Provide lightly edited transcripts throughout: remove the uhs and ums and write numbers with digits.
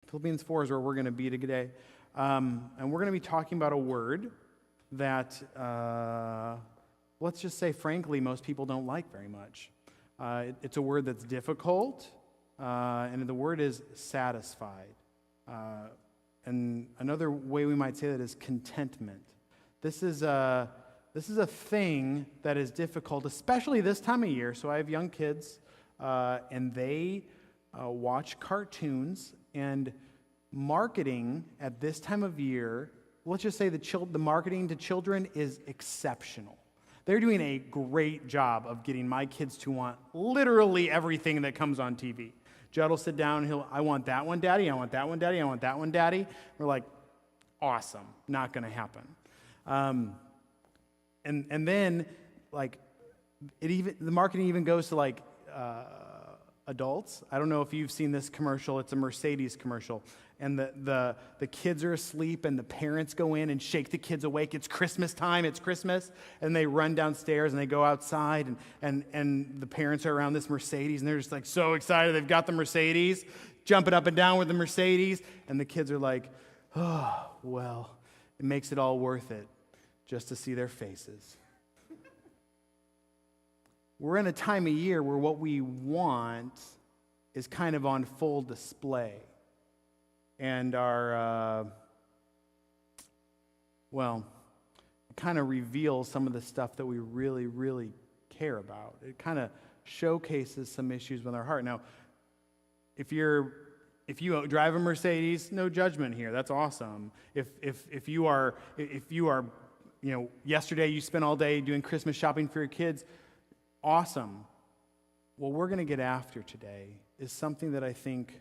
Philippians 4 is where we're going to be today. And we're going to be talking about a word that, let's just say, frankly, most people don't like very much. It's a word that's difficult, and the word is satisfied. And another way we might say that is contentment. This is a thing that is difficult, especially this time of year. So I have young kids, and they watch cartoons, and marketing at this time of year, let's just say the marketing to children is exceptional. They're doing a great job of getting my kids to want literally everything that comes on TV. Judd will sit down and I want that one, Daddy, I want that one, Daddy, I want that one, Daddy. We're like, awesome, not going to happen. And then, like, the marketing even goes to, like, adults. I don't know if you've seen this commercial. It's a Mercedes commercial. And the kids are asleep, and the parents go in and shake the kids awake. It's Christmas time. It's Christmas. And they run downstairs, and they go outside, and the parents are around this Mercedes, and they're just, like, so excited. They've got the Mercedes, jumping up and down with the Mercedes. And the kids are like, oh, well, it makes it all worth it just to see their faces. We're in a time of year where what we want is kind of on full display. And it kind of reveals some of the stuff that we really, really care about. It kind of showcases some issues with our heart. Now, if you drive a Mercedes, no judgment here. That's awesome. If you are, yesterday you spent all day doing Christmas shopping for your kids, awesome. What we're going to get after today is something that I think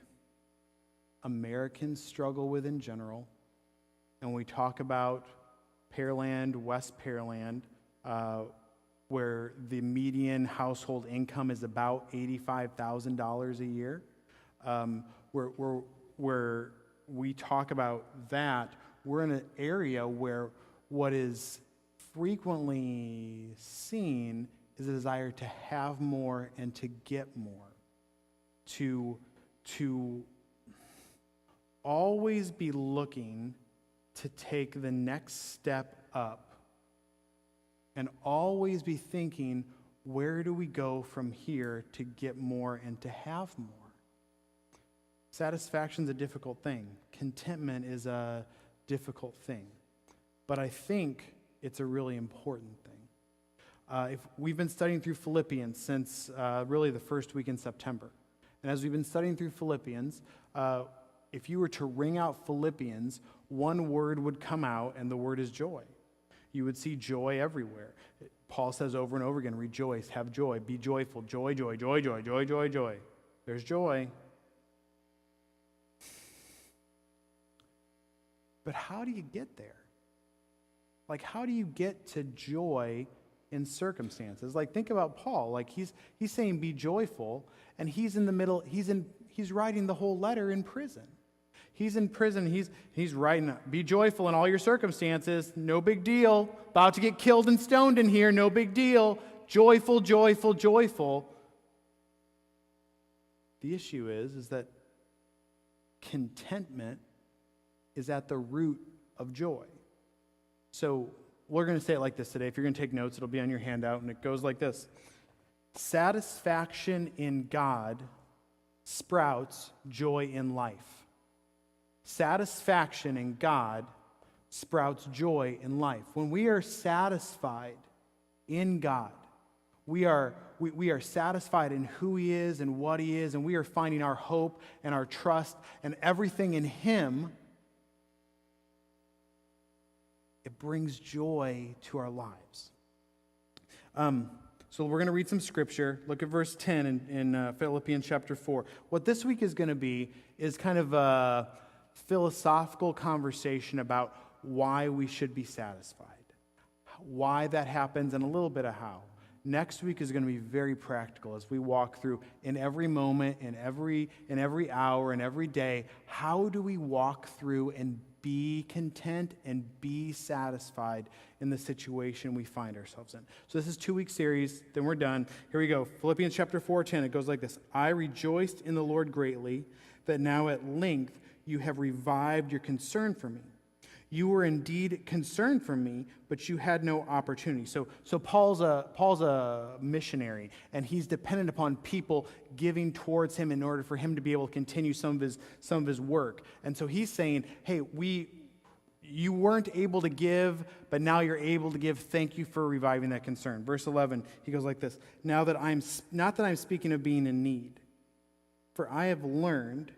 Americans struggle with in general. And we talk about Pearland, West Pearland, where the median household income is about $85,000 a year. Where we talk about that, we're in an area where what is frequently seen is a desire to have more and to get more, to always be looking to take the next step up, and always be thinking, where do we go from here to get more and to have more? Satisfaction is a difficult thing. Contentment is a difficult thing. But I think it's a really important thing. If we've been studying through Philippians since really the first week in September. And as we've been studying through Philippians, if you were to ring out Philippians, one word would come out, and the word is joy. You would see joy everywhere. Paul says over and over again, rejoice, have joy, be joyful, joy, joy, joy, joy, joy, joy, joy. There's joy. But how do you get there? Like, how do you get to joy in circumstances? Like, think about Paul. Like, he's saying be joyful, and he's in the middle, he's writing the whole letter in prison. He's in prison, he's writing, be joyful in all your circumstances, no big deal. About to get killed and stoned in here, no big deal. Joyful, joyful, joyful. The issue is that contentment is at the root of joy. So we're going to say it like this today. If you're going to take notes, it'll be on your handout, and it goes like this. Satisfaction in God sprouts joy in life. Satisfaction in God sprouts joy in life. When we are satisfied in God, we are satisfied in who He is and what He is, and we are finding our hope and our trust and everything in Him. It brings joy to our lives. So we're going to read some scripture. Look at verse 10 in Philippians chapter 4. What this week is going to be is kind of a philosophical conversation about why we should be satisfied, why that happens, and a little bit of how. Next week is going to be very practical as we walk through in every moment, in every hour, and every day. How do we walk through and be content and be satisfied in the situation we find ourselves in? So this is a 2-week series, then we're done. Here we go. Philippians chapter 4:10, it goes like this. I rejoiced in the Lord greatly that now at length you have revived your concern for me. You were indeed concerned for me, but you had no opportunity. So Paul's a missionary, and he's dependent upon people giving towards him in order for him to be able to continue some of his work. And so he's saying, hey, you weren't able to give, but now you're able to give. Thank you for reviving that concern. Verse 11, he goes like this. Not that I'm speaking of being in need, for I have learned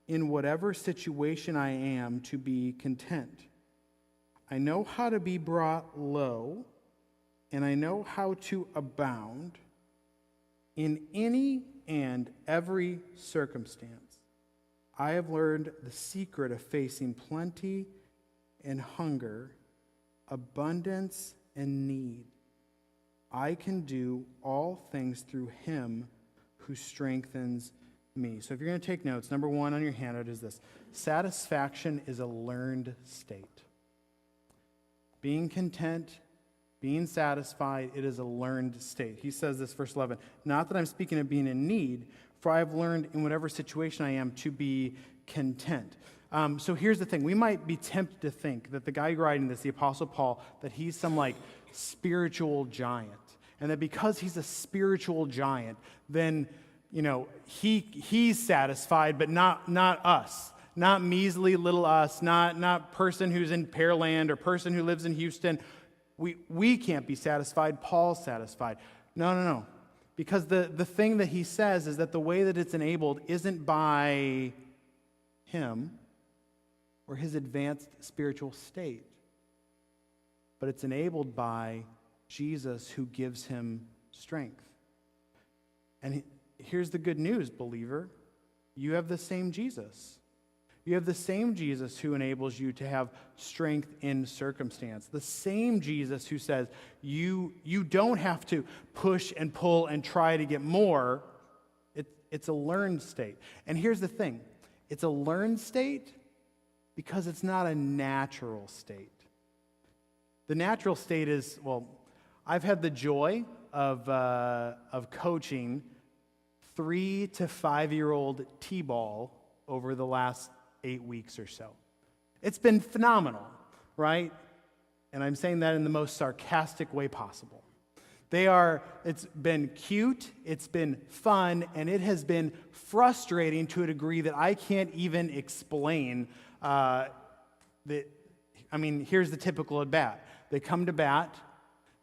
in whatever situation I am to be content. I know how to be brought low, and I know how to abound in any and every circumstance. I have learned the secret of facing plenty and hunger, abundance and need. I can do all things through him who strengthens me. So if you're going to take notes, number 1 on your handout is this. Satisfaction is a learned state. Being content, being satisfied, it is a learned state. He says this, verse 11, not that I'm speaking of being in need, for I have learned in whatever situation I am to be content. So here's the thing. We might be tempted to think that the guy writing this, the Apostle Paul, that he's some spiritual giant. And that because he's a spiritual giant, then, he's satisfied, but not us. Not measly little us, not person who's in Pearland or person who lives in Houston. We can't be satisfied. Paul's satisfied. No. Because the thing that he says is that the way that it's enabled isn't by him or his advanced spiritual state, but it's enabled by Jesus who gives him strength. And here's the good news, believer. You have the same Jesus. You have the same Jesus who enables you to have strength in circumstance. The same Jesus who says you don't have to push and pull and try to get more. It's a learned state. And here's the thing. It's a learned state because it's not a natural state. The natural state is, I've had the joy of coaching 3 to 5-year-old T-ball over the last 8 weeks or so. It's been phenomenal, right? And I'm saying that in the most sarcastic way possible. It's been cute, it's been fun, and it has been frustrating to a degree that I can't even explain. Here's the typical at bat. They come to bat,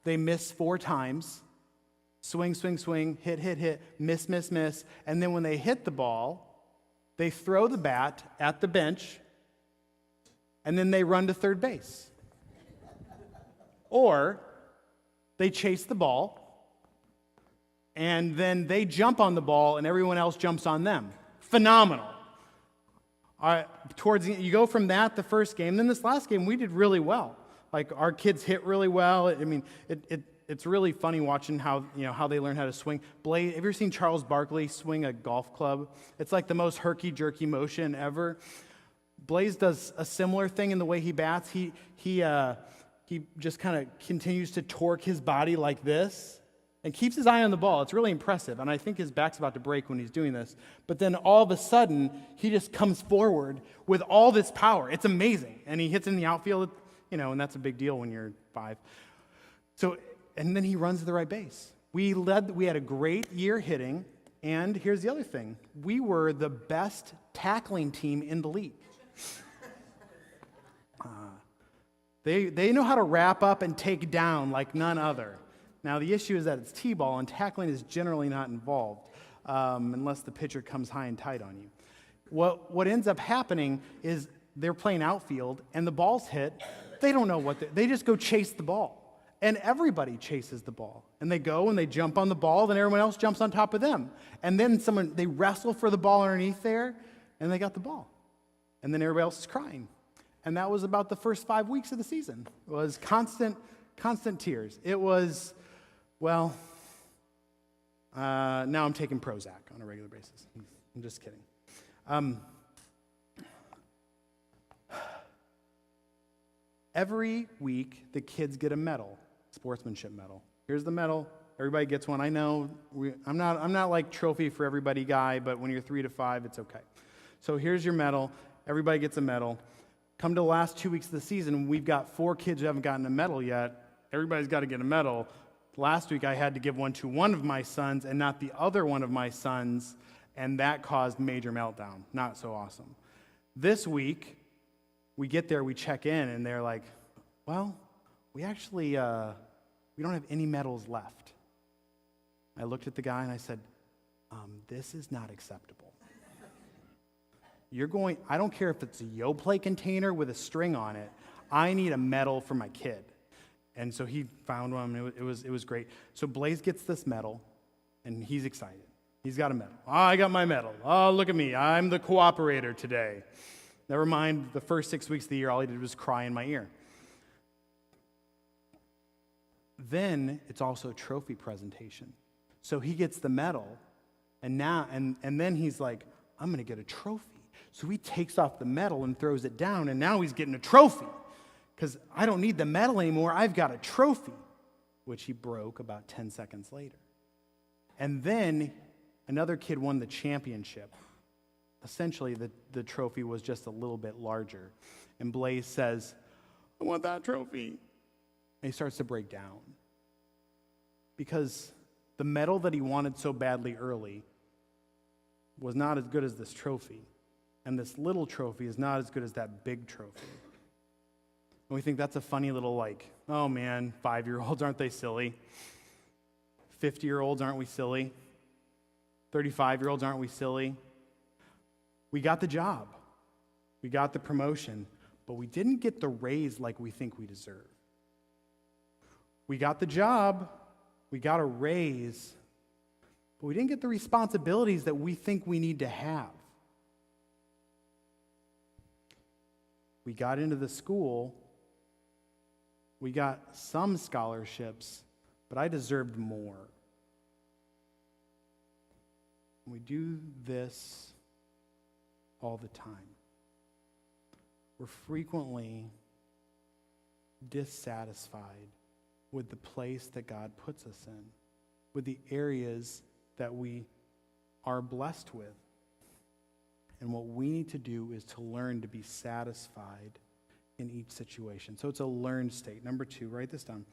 they miss 4 times, swing, swing, swing, hit, miss, and then when they hit the ball, they throw the bat at the bench, and then they run to third base. Or they chase the ball, and then they jump on the ball, and everyone else jumps on them. Phenomenal. All right, you go from that, the first game, then this last game, we did really well. Our kids hit really well. It's really funny watching how they learn how to swing. Blaze, have you ever seen Charles Barkley swing a golf club? It's like the most herky-jerky motion ever. Blaze does a similar thing in the way he bats. He just kind of continues to torque his body like this and keeps his eye on the ball. It's really impressive, and I think his back's about to break when he's doing this. But then all of a sudden, he just comes forward with all this power. It's amazing, and he hits in the outfield, and that's a big deal when you're 5. And then he runs to the right base. We had a great year hitting, and here's the other thing. We were the best tackling team in the league. They know how to wrap up and take down like none other. Now, the issue is that it's T-ball, and tackling is generally not involved unless the pitcher comes high and tight on you. What ends up happening is they're playing outfield, and the ball's hit. They don't know they just go chase the ball. And everybody chases the ball. And they go and they jump on the ball, then everyone else jumps on top of them. And then they wrestle for the ball underneath there, and they got the ball. And then everybody else is crying. And that was about the first 5 weeks of the season. It was constant tears. It was, Now I'm taking Prozac on a regular basis. I'm just kidding. Every week, the kids get a medal, sportsmanship medal. Here's the medal. Everybody gets one. I know I'm not like trophy for everybody guy, but when you're 3 to 5, it's okay. So here's your medal. Everybody gets a medal. Come to the last 2 weeks of the season, we've got 4 kids who haven't gotten a medal yet. Everybody's got to get a medal. Last week, I had to give one to one of my sons and not the other one of my sons, and that caused major meltdown. Not so awesome. This week, we get there, we check in, and they're like, well, we actually, we don't have any medals left. I looked at the guy and I said, this is not acceptable. I don't care if it's a Yoplait container with a string on it. I need a medal for my kid. And so he found one. It was great. So Blaze gets this medal, and he's excited. He's got a medal. Oh, I got my medal. Oh, look at me. I'm the cooperator today. Never mind, the first 6 weeks of the year, all he did was cry in my ear. Then it's also a trophy presentation. So he gets the medal, and then he's like, I'm going to get a trophy. So he takes off the medal and throws it down, and now he's getting a trophy. Because I don't need the medal anymore, I've got a trophy, which he broke about 10 seconds later. And then another kid won the championship. Essentially, the trophy was just a little bit larger. And Blaze says, I want that trophy. And he starts to break down. Because the medal that he wanted so badly early was not as good as this trophy. And this little trophy is not as good as that big trophy. And we think that's a funny little oh man, 5-year-olds, aren't they silly? 50-year-olds, aren't we silly? 35-year-olds, aren't we silly? We got the job. We got the promotion, but we didn't get the raise like we think we deserve. We got the job, we got a raise, but we didn't get the responsibilities that we think we need to have. We got into the school, we got some scholarships, but I deserved more. We do this all the time. We're frequently dissatisfied with the place that God puts us in, with the areas that we are blessed with. And what we need to do is to learn to be satisfied in each situation. So it's a learned state. Number 2, write this down.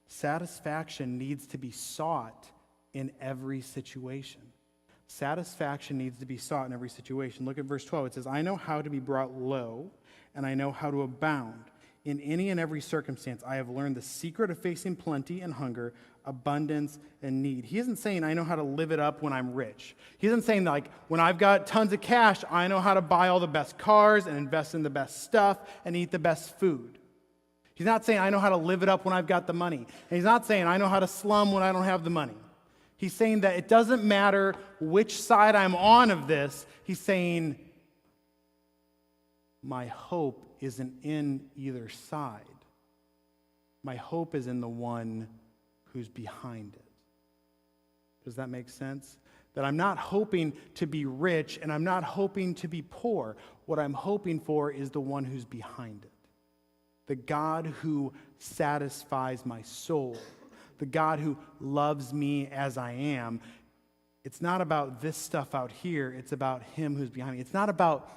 Satisfaction needs to be sought in every situation. Satisfaction needs to be sought in every situation. Look at verse 12. It says, I know how to be brought low, and I know how to abound. In any and every circumstance, I have learned the secret of facing plenty and hunger, abundance and need. He isn't saying I know how to live it up when I'm rich. He isn't saying when I've got tons of cash, I know how to buy all the best cars and invest in the best stuff and eat the best food. He's not saying I know how to live it up when I've got the money. And he's not saying I know how to slum when I don't have the money. He's saying that it doesn't matter which side I'm on of this. He's saying my hope isn't in either side. My hope is in the one who's behind it. Does that make sense? That I'm not hoping to be rich and I'm not hoping to be poor. What I'm hoping for is the one who's behind it. The God who satisfies my soul. The God who loves me as I am. It's not about this stuff out here. It's about him who's behind me. It's not about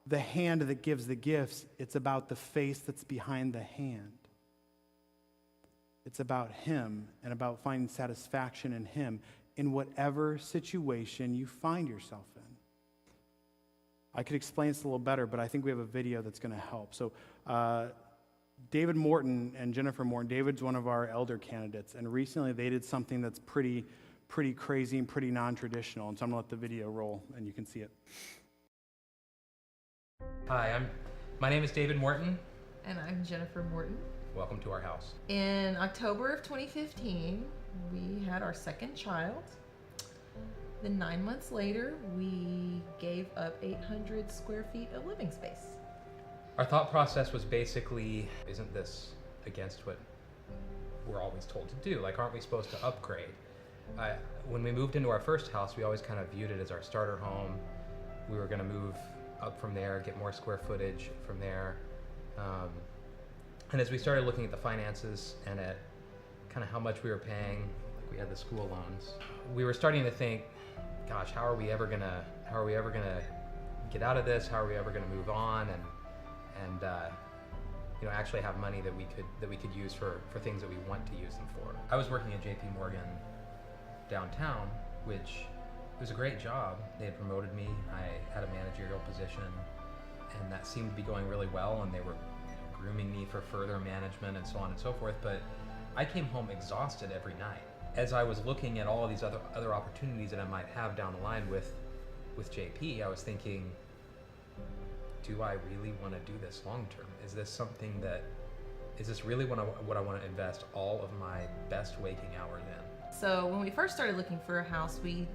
the hand that gives the gifts. It's about the face that's behind the hand. It's about him and about finding satisfaction in him in whatever situation you find yourself in. I could explain this a little better, but I think we have a video that's going to help. So David Morton and Jennifer Morton, David's one of our elder candidates, and recently they did something that's pretty crazy and pretty non-traditional, and so I'm going to let the video roll, and you can see it. Hi, my name is David Morton. And I'm Jennifer Morton. Welcome to our house. In October of 2015, we had our second child. Then 9 months later, we gave up 800 square feet of living space. Our thought process was basically, isn't this against what we're always told to do? Aren't we supposed to upgrade? When we moved into our first house, we always kind of viewed it as our starter home. We were going to move up from there, get more square footage from there. And as we started looking at the finances and at kind of how much we were paying, like we had the school loans, we were starting to think, gosh, how are we ever gonna get out of this? How are we ever gonna move on and actually have money that we could use for things that we want to use them for? I was working at JP Morgan downtown, which was a great job. They had promoted me. I had a managerial position, and that seemed to be going really well, and they were grooming me for further management and so on and so forth. But I came home exhausted every night. As I was looking at all of these other opportunities that I might have down the line with JP, I was thinking, do I really want to do this long term? Is this really what I want to invest all of my best waking hours in? So when we first started looking for a house, we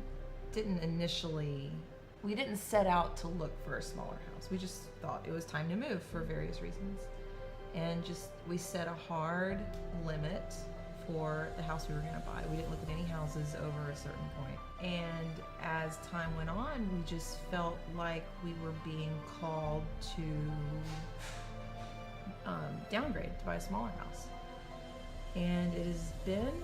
didn't set out to look for a smaller house. We just thought it was time to move for various reasons. And we set a hard limit for the house we were going to buy. We didn't look at any houses over a certain point. And as time went on, we just felt like we were being called to downgrade, to buy a smaller house. And it has been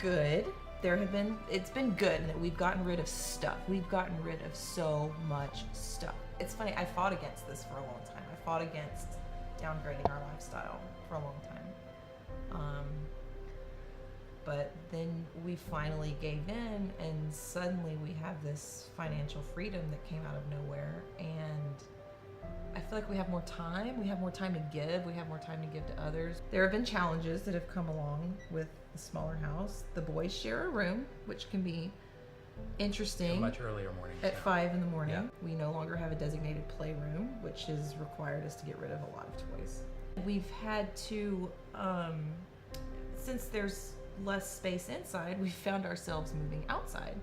good. It's been good in that we've gotten rid of stuff. We've gotten rid of so much stuff. It's funny, I fought against this for a long time. I fought against downgrading our lifestyle for a long time. But then we finally gave in, and suddenly we have this financial freedom that came out of nowhere. And I feel like we have more time. We have more time to give. We have more time to give to others. There have been challenges that have come along with the smaller house. The boys share a room, which can be interesting. Much earlier mornings. At 5 in the morning. Yeah. We no longer have a designated playroom, which has required us to get rid of a lot of toys. We've had to, since there's less space inside, we found ourselves moving outside.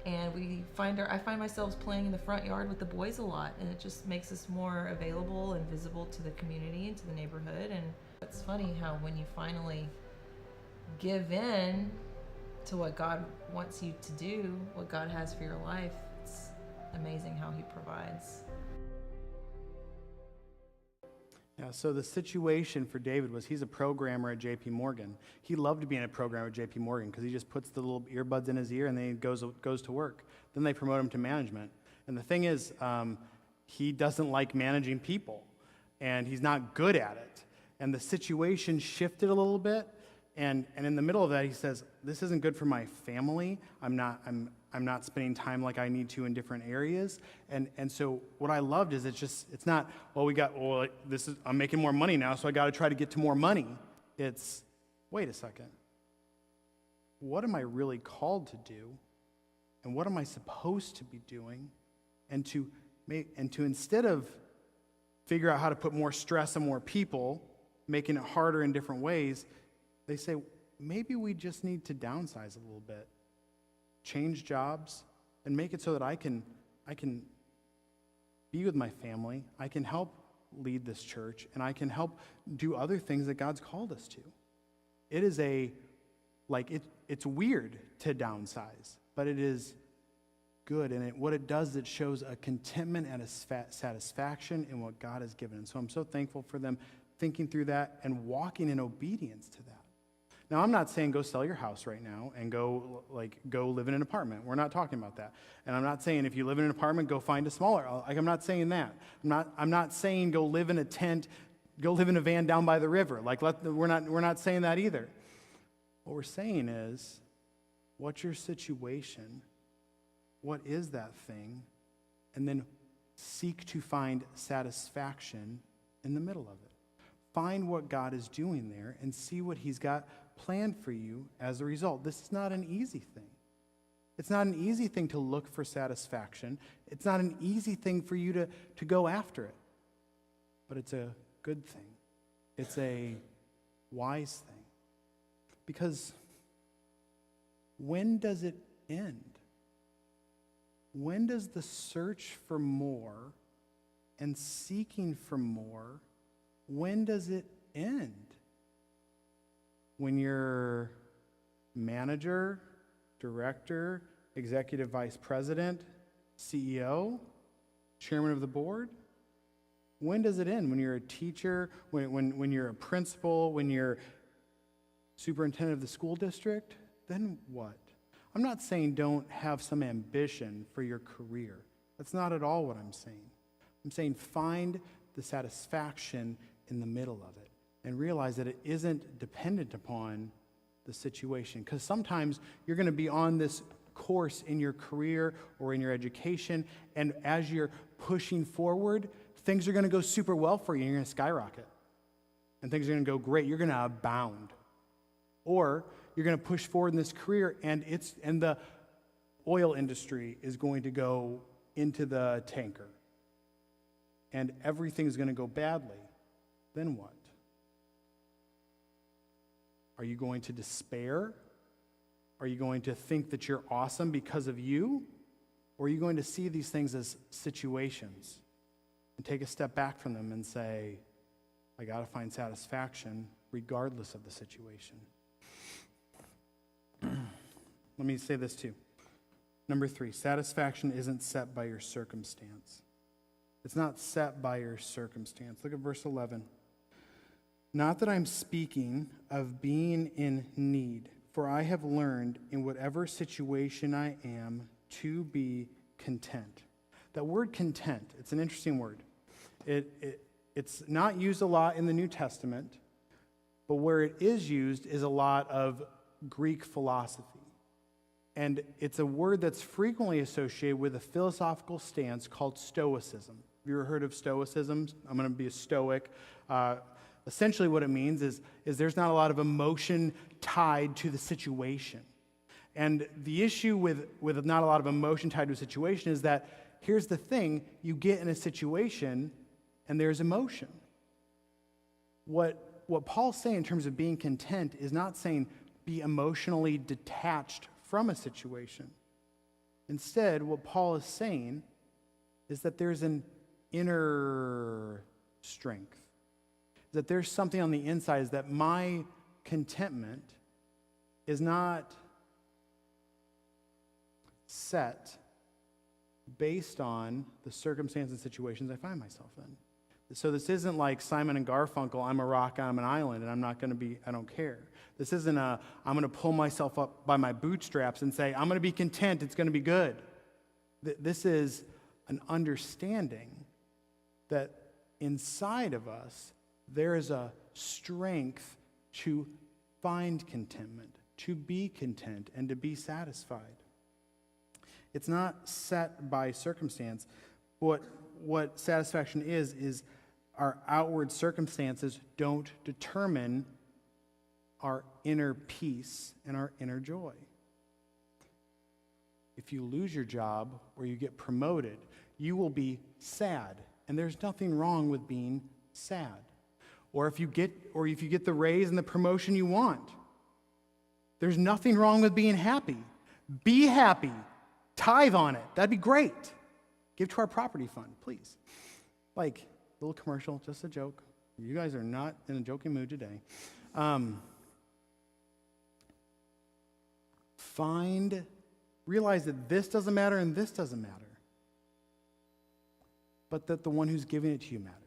And I find myself playing in the front yard with the boys a lot, and it just makes us more available and visible to the community and to the neighborhood. And it's funny how when you finally give in to what God wants you to do, what God has for your life, it's amazing how He provides. Yeah, so the situation for David was he's a programmer at JP Morgan. He loved being a programmer at JP Morgan because he just puts the little earbuds in his ear and then he goes to work. Then they promote him to management. And the thing is, he doesn't like managing people, and he's not good at it. And the situation shifted a little bit, and in the middle of that, he says, "This isn't good for my family. I'm not spending time like I need to in different areas." And so what I loved is it's not, I'm making more money now, so I got to try to get to more money. It's, wait a second. What am I really called to do? And what am I supposed to be doing? And to instead of figure out how to put more stress on more people, making it harder in different ways, they say, maybe we just need to downsize a little bit. Change jobs, and make it so that I can be with my family, I can help lead this church, and I can help do other things that God's called us to. It is it's weird to downsize, but it is good, and what it does, it shows a contentment and a satisfaction in what God has given. And so I'm so thankful for them thinking through that and walking in obedience to that. Now, I'm not saying go sell your house right now and go live in an apartment. We're not talking about that. And I'm not saying if you live in an apartment, go find a smaller. I'm not saying that. I'm not saying go live in a tent, go live in a van down by the river. We're not saying that either. What we're saying is, what's your situation? What is that thing? And then seek to find satisfaction in the middle of it. Find what God is doing there and see what He's got planned for you as a result. This is not an easy thing. It's not an easy thing to look for satisfaction. It's not an easy thing for you to go after it. But it's a good thing. It's a wise thing. Because when does it end? When does the search for more and seeking for more, when does it end? When your manager director, executive vice president, CEO, chairman of the board? When does it end? When you're a teacher, when you're a principal, when you're superintendent of the school district? Then what? I'm not saying don't have some ambition for your career. That's not at all what I'm saying. I'm saying find the satisfaction in the middle of it and realize that it isn't dependent upon the situation. Because sometimes you're going to be on this course in your career or in your education, and as you're pushing forward, things are going to go super well for you, and you're going to skyrocket. And things are going to go great. You're going to abound. Or you're going to push forward in this career, and the oil industry is going to go into the tanker. And everything's going to go badly. Then what? Are you going to despair? Are you going to think that you're awesome because of you? Or are you going to see these things as situations and take a step back from them and say, I got to find satisfaction regardless of the situation? Let me say this too. Number 3, satisfaction isn't set by your circumstance. It's not set by your circumstance. Look at verse 11. Not that I'm speaking of being in need, for I have learned in whatever situation I am to be content. That word content, it's an interesting word. It's not used a lot in the New Testament, but where it is used is a lot of Greek philosophy. And it's a word that's frequently associated with a philosophical stance called Stoicism. Have you ever heard of Stoicism? I'm going to be a Stoic. Essentially what it means is there's not a lot of emotion tied to the situation. And the issue with not a lot of emotion tied to a situation is that, here's the thing, you get in a situation and there's emotion. What Paul's saying in terms of being content is not saying be emotionally detached from a situation. Instead, what Paul is saying is that there's an inner strength. That there's something on the inside, is that my contentment is not set based on the circumstances and situations I find myself in. So this isn't like Simon and Garfunkel, I'm a rock, I'm an island, and I don't care. This isn't I'm going to pull myself up by my bootstraps and say, I'm going to be content, it's going to be good. This is an understanding that inside of us, there is a strength to find contentment, to be content, and to be satisfied. It's not set by circumstance. What satisfaction is our outward circumstances don't determine our inner peace and our inner joy. If you lose your job or you get promoted, you will be sad, and there's nothing wrong with being sad. Or if you get the raise and the promotion you want, there's nothing wrong with being happy. Be happy. Tithe on it. That'd be great. Give to our property fund, please. Like, little commercial, just a joke. You guys are not in a joking mood today. Realize that this doesn't matter and this doesn't matter, but that the one who's giving it to you matters.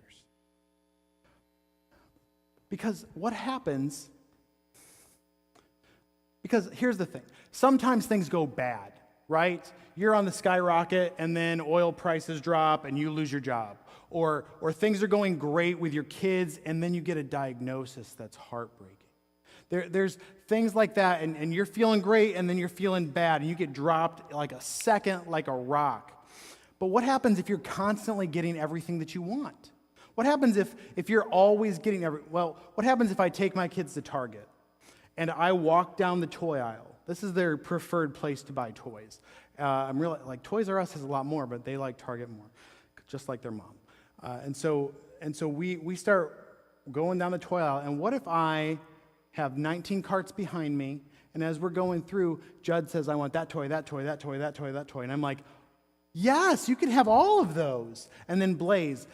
Because what happens, because here's the thing, sometimes things go bad, right? You're on the skyrocket and then oil prices drop and you lose your job. Or things are going great with your kids and then you get a diagnosis that's heartbreaking. There's things like that and you're feeling great and then you're feeling bad and you get dropped like a second like a rock. But what happens if you're constantly getting everything that you want? What happens if you're always getting what happens if I take my kids to Target and I walk down the toy aisle? This is their preferred place to buy toys. I'm really like Toys R Us has a lot more, but they like Target more, just like their mom. And so we start going down the toy aisle, and what if I have 19 carts behind me, and as we're going through, Judd says, I want that toy, that toy, that toy, that toy, that toy, and I'm like, yes, you can have all of those. And then Blaze,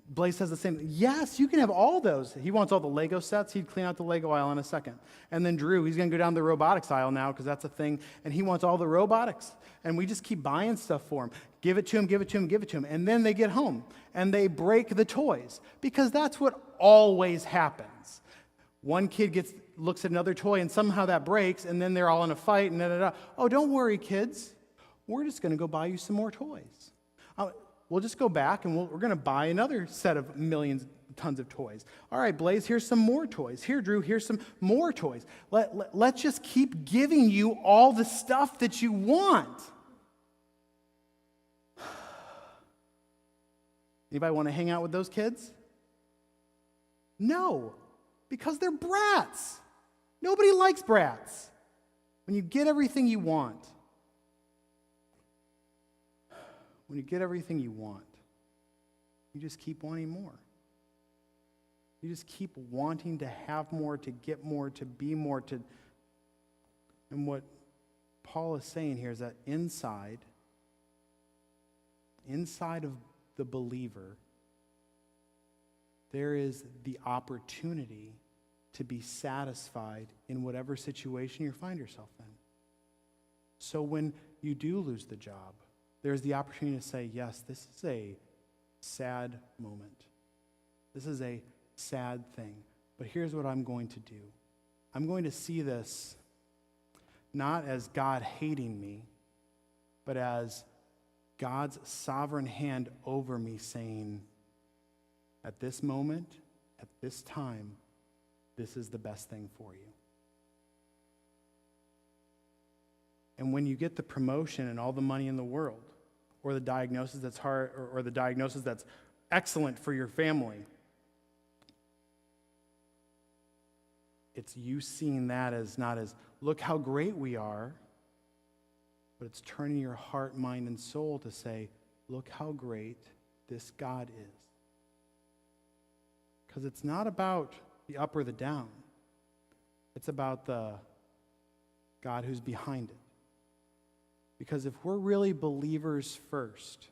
Blaze says the same thing. Yes, you can have all those. He wants all the Lego sets. He'd clean out the Lego aisle in a second. And then Drew, he's going to go down the robotics aisle now because that's a thing. And he wants all the robotics. And we just keep buying stuff for him. Give it to him, give it to him, give it to him. And then they get home and they break the toys because that's what always happens. One kid looks at another toy and somehow that breaks and then they're all in a fight and da-da-da. Oh, don't worry, kids. We're just going to go buy you some more toys. We'll just go back and we're going to buy another set of tons of toys. All right, Blaze, here's some more toys. Here, Drew, here's some more toys. Let's just keep giving you all the stuff that you want. Anybody want to hang out with those kids? No, because they're brats. Nobody likes brats. When you get everything you want, you just keep wanting more. You just keep wanting to have more, to get more, to be more. And what Paul is saying here is that inside of the believer, there is the opportunity to be satisfied in whatever situation you find yourself in. So when you do lose the job, there's the opportunity to say, yes, this is a sad moment. This is a sad thing. But here's what I'm going to do. I'm going to see this not as God hating me, but as God's sovereign hand over me saying, at this moment, at this time, this is the best thing for you. And when you get the promotion and all the money in the world, or the diagnosis that's hard, or the diagnosis that's excellent for your family, it's you seeing that as not as, look how great we are, but it's turning your heart, mind, and soul to say, look how great this God is. Because it's not about the up or the down. It's about the God who's behind it. Because if we're really believers first,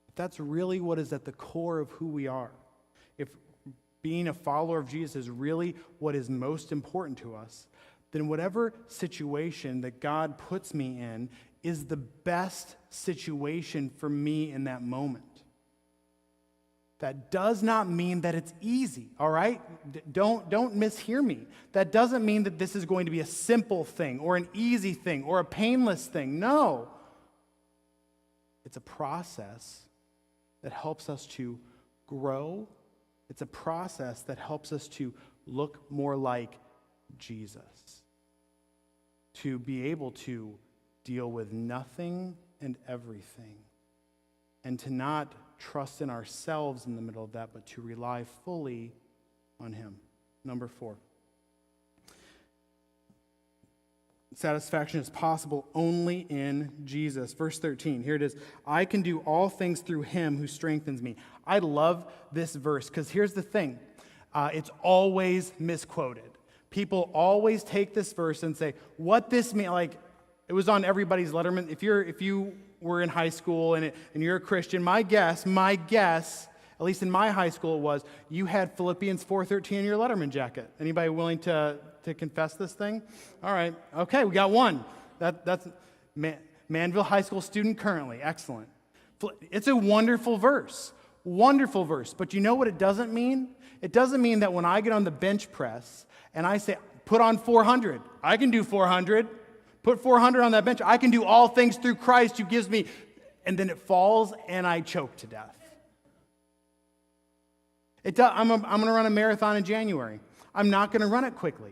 if that's really what is at the core of who we are, if being a follower of Jesus is really what is most important to us, then whatever situation that God puts me in is the best situation for me in that moment. That does not mean that it's easy, all right? Don't mishear me. That doesn't mean that this is going to be a simple thing or an easy thing or a painless thing. No. It's a process that helps us to grow. It's a process that helps us to look more like Jesus, to be able to deal with nothing and everything, and to not trust in ourselves in the middle of that, but to rely fully on Him. Number 4. Satisfaction is possible only in Jesus. Verse 13, here it is. I can do all things through Him who strengthens me. I love this verse because here's the thing. It's always misquoted. People always take this verse and say, what this means, like, it was on everybody's Letterman. If you were in high school and you're a Christian, my guess, at least in my high school it was, you had Philippians 4:13 in your Letterman jacket. Anybody willing to confess this thing? All right. Okay, we got one. That's Manville High School student currently. Excellent. It's a wonderful verse. Wonderful verse. But you know what it doesn't mean? It doesn't mean that when I get on the bench press and I say, put on 400, I can do 400. Put 400 on that bench. I can do all things through Christ who gives me, and then it falls and I choke to death. I'm going to run a marathon in January. I'm not going to run it quickly.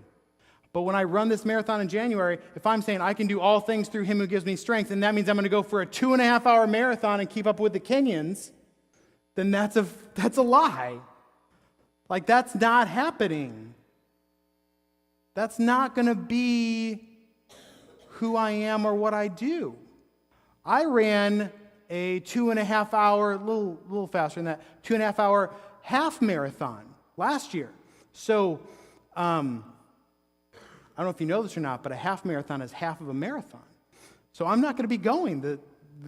But when I run this marathon in January, if I'm saying I can do all things through Him who gives me strength, and that means I'm going to go for a 2.5-hour marathon and keep up with the Kenyans, then that's a lie. Like, that's not happening. That's not going to be who I am or what I do. I ran a 2.5-hour, little faster than that, 2.5-hour half marathon last year. So, I don't know if you know this or not, but a half marathon is half of a marathon. So I'm not going to be going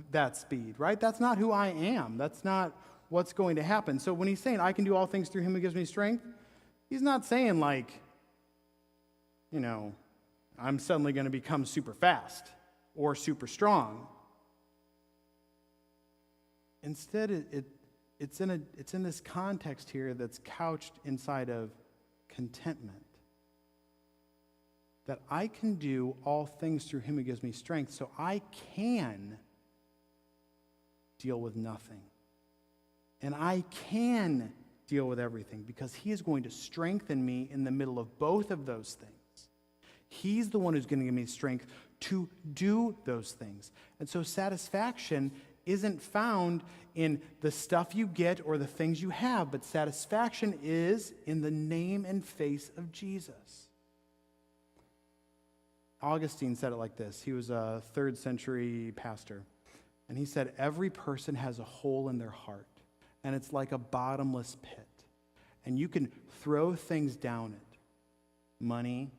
that speed, right? That's not who I am. That's not what's going to happen. So when he's saying, I can do all things through him who gives me strength, he's not saying like, I'm suddenly going to become super fast or super strong. Instead, it's in this context here that's couched inside of contentment. That I can do all things through him who gives me strength, so I can deal with nothing. And I can deal with everything because he is going to strengthen me in the middle of both of those things. He's the one who's going to give me strength to do those things. And so satisfaction isn't found in the stuff you get or the things you have, but satisfaction is in the name and face of Jesus. Augustine said it like this. He was a 3rd century pastor. And he said, every person has a hole in their heart, and it's like a bottomless pit. And you can throw things down it. Money,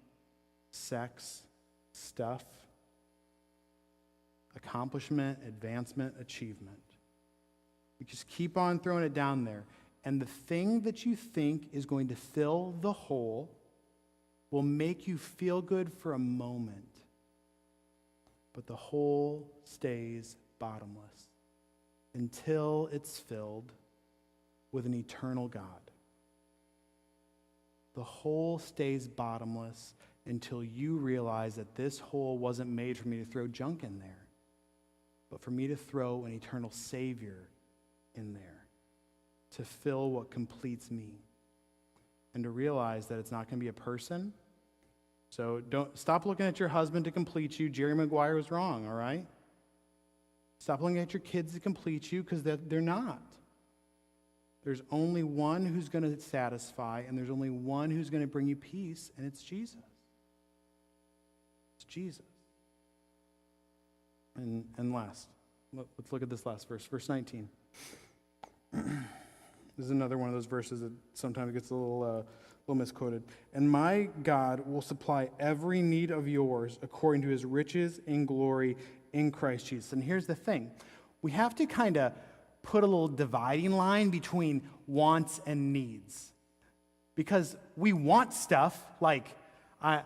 sex, stuff, accomplishment, advancement, achievement. You just keep on throwing it down there. And the thing that you think is going to fill the hole will make you feel good for a moment. But the hole stays bottomless until it's filled with an eternal God. The hole stays bottomless until you realize that this hole wasn't made for me to throw junk in there, but for me to throw an eternal Savior in there to fill what completes me. And to realize that it's not going to be a person. So don't stop looking at your husband to complete you. Jerry Maguire was wrong, all right? Stop looking at your kids to complete you because they're not. There's only one who's going to satisfy, and there's only one who's going to bring you peace, and it's Jesus. It's Jesus. And last, let's look at this last verse, verse 19. This is another one of those verses that sometimes gets a little misquoted. And my God will supply every need of yours according to his riches in glory in Christ Jesus. And here's the thing. We have to kind of put a little dividing line between wants and needs. Because we want stuff like I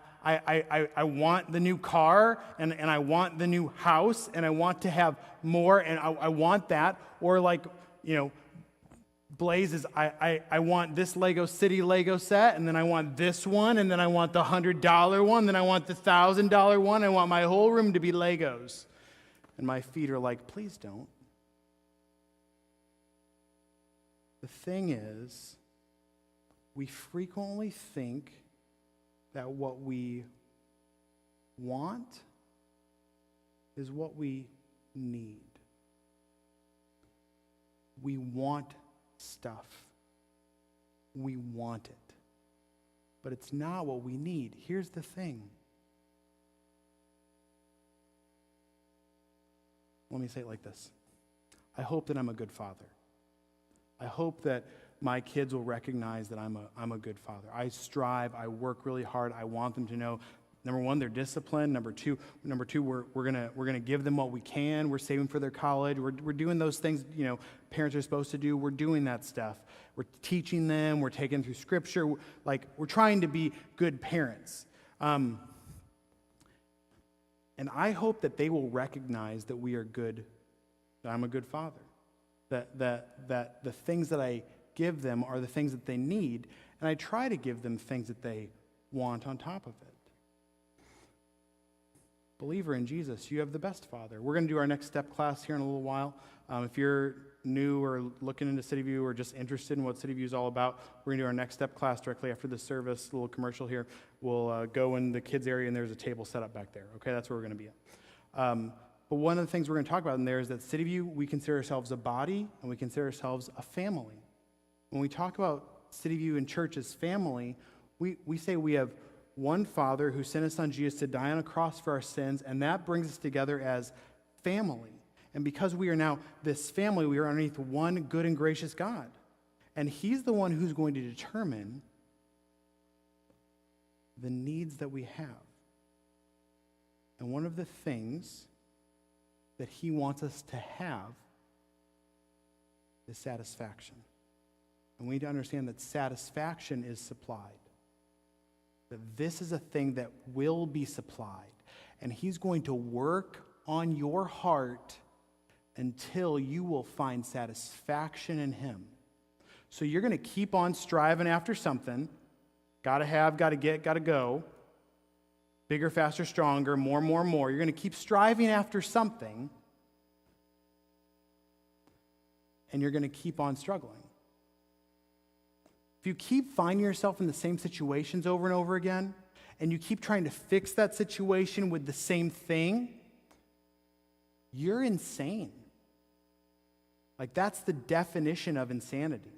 want the new car and I want the new house and I want to have more and I want that. Or like, Blaze is, I want this Lego City Lego set, and then I want this one, and then I want the $100 one, then I want the $1,000 one. I want my whole room to be Legos. And my feet are like, please don't. The thing is, we frequently think that what we want is what we need. We want stuff. We want it. But it's not what we need. Here's the thing. Let me say it like this. I hope that I'm a good father. I hope that my kids will recognize that I'm a good father. I strive, I work really hard. I want them to know, number one, they're disciplined. Number two, we're gonna give them what we can. We're saving for their college. We're doing those things, parents are supposed to do. We're doing that stuff. We're teaching them. We're taking them through Scripture. We're trying to be good parents. And I hope that they will recognize that we are good. That I'm a good father. That the things that I give them are the things that they need, and I try to give them things that they want on top of it. Believer in Jesus, you have the best Father. We're going to do our next step class here in a little while. If you're new or looking into CityView or just interested in what CityView is all about, we're going to do our next step class directly after this service. A little commercial here. We'll go in the kids area, and there's a table set up back there. Okay, that's where we're going to be at. But one of the things we're going to talk about in there is that CityView, we consider ourselves a body, and we consider ourselves a family. When we talk about CityView and church as family, we say we have one Father who sent his Son Jesus to die on a cross for our sins, and that brings us together as family. And because we are now this family, we are underneath one good and gracious God. And he's the one who's going to determine the needs that we have. And one of the things that he wants us to have is satisfaction. And we need to understand that satisfaction is supplied. That this is a thing that will be supplied. And he's going to work on your heart until you will find satisfaction in him. So you're going to keep on striving after something. Gotta have, gotta get, gotta go. Bigger, faster, stronger, more. You're going to keep striving after something. And you're going to keep on struggling. If you keep finding yourself in the same situations over and over again, and you keep trying to fix that situation with the same thing, you're insane. Like, that's the definition of insanity.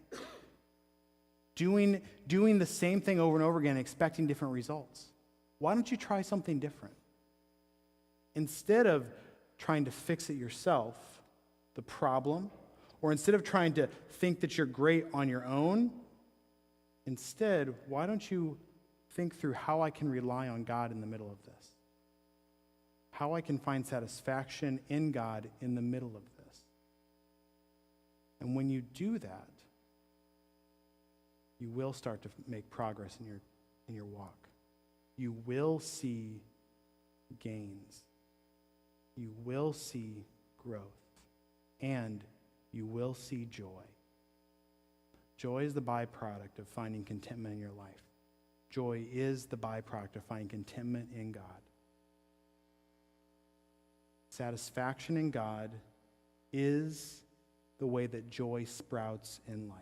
Doing the same thing over and over again, expecting different results. Why don't you try something different? Instead of trying to fix it yourself, the problem, or instead of trying to think that you're great on your own, instead, why don't you think through how I can rely on God in the middle of this? How I can find satisfaction in God in the middle of this. And when you do that, you will start to make progress in your walk. You will see gains. You will see growth. And you will see joy. Joy is the byproduct of finding contentment in your life. Joy is the byproduct of finding contentment in God. Satisfaction in God is the way that joy sprouts in life.